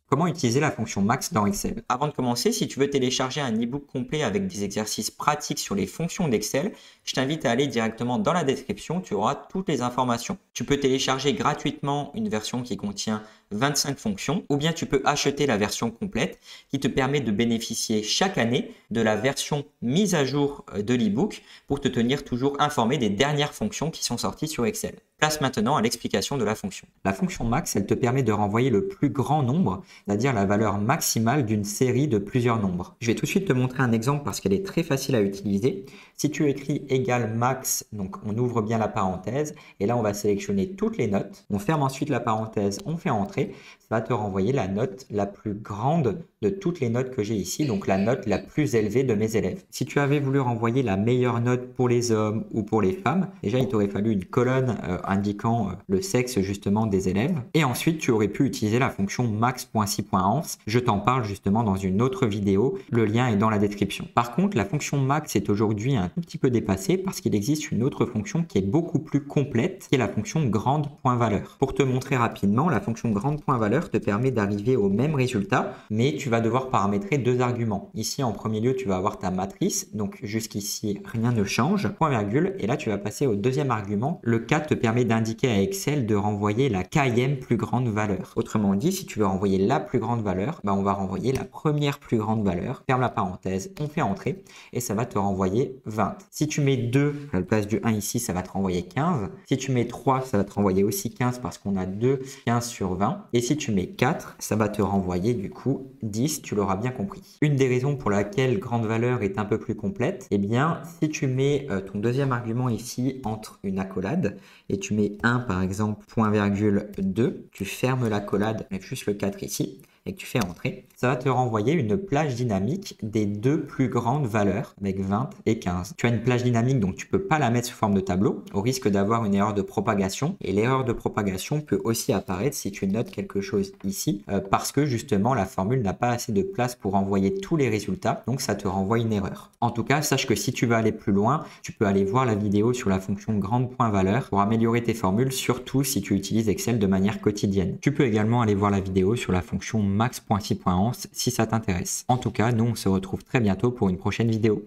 Comment utiliser la fonction max dans Excel? Avant de commencer, si tu veux télécharger un e-book complet avec des exercices pratiques sur les fonctions d'Excel, je t'invite à aller directement dans la description, tu auras toutes les informations. Tu peux télécharger gratuitement une version qui contient 25 fonctions ou bien tu peux acheter la version complète qui te permet de bénéficier chaque année de la version mise à jour de l'e-book pour te tenir toujours informé des dernières fonctions qui sont sorties sur Excel. Place maintenant à l'explication de la fonction. La fonction max, elle te permet de renvoyer le plus grand nombre, c'est-à-dire la valeur maximale d'une série de plusieurs nombres. Je vais tout de suite te montrer un exemple parce qu'elle est très facile à utiliser. Si tu écris égal max, donc on ouvre bien la parenthèse et là on va sélectionner toutes les notes. On ferme ensuite la parenthèse, on fait entrer. Ça va te renvoyer la note la plus grande de toutes les notes que j'ai ici, donc la note la plus élevée de mes élèves. Si tu avais voulu renvoyer la meilleure note pour les hommes ou pour les femmes, déjà il t'aurait fallu une colonne indiquant le sexe justement des élèves. Et ensuite, tu aurais pu utiliser la fonction max.si.ans. Je t'en parle justement dans une autre vidéo. Le lien est dans la description. Par contre, la fonction max est aujourd'hui un tout petit peu dépassée parce qu'il existe une autre fonction qui est beaucoup plus complète, qui est la fonction grande.valeur. Pour te montrer rapidement, la fonction grande.valeur te permet d'arriver au même résultat, mais tu vas devoir paramétrer deux arguments. Ici, en premier lieu, tu vas avoir ta matrice. Donc jusqu'ici, rien ne change. Point virgule. Et là, tu vas passer au deuxième argument. Le cas te permet d'indiquer à Excel de renvoyer la kème plus grande valeur. Autrement dit, si tu veux renvoyer la plus grande valeur, on va renvoyer la première plus grande valeur. Ferme la parenthèse, on fait entrer et ça va te renvoyer 20. Si tu mets 2 à la place du 1 ici, ça va te renvoyer 15. Si tu mets 3, ça va te renvoyer aussi 15 parce qu'on a 2, 15 sur 20. Et si tu mets 4, ça va te renvoyer du coup 10, tu l'auras bien compris. Une des raisons pour laquelle grande valeur est un peu plus complète, eh bien, si tu mets ton deuxième argument ici entre une accolade, et tu mets 1 par exemple, point virgule 2, tu fermes l'accolade avec juste le 4 ici et que tu fais entrer, ça va te renvoyer une plage dynamique des deux plus grandes valeurs avec 20 et 15. Tu as une plage dynamique donc tu peux pas la mettre sous forme de tableau au risque d'avoir une erreur de propagation et l'erreur de propagation peut aussi apparaître si tu notes quelque chose ici parce que justement la formule n'a pas assez de place pour envoyer tous les résultats donc ça te renvoie une erreur. En tout cas, sache que si tu veux aller plus loin, tu peux aller voir la vidéo sur la fonction grande.valeur pour améliorer tes formules, surtout si tu utilises Excel de manière quotidienne. Tu peux également aller voir la vidéo sur la fonction max.si.ans si ça t'intéresse. En tout cas, nous on se retrouve très bientôt pour une prochaine vidéo.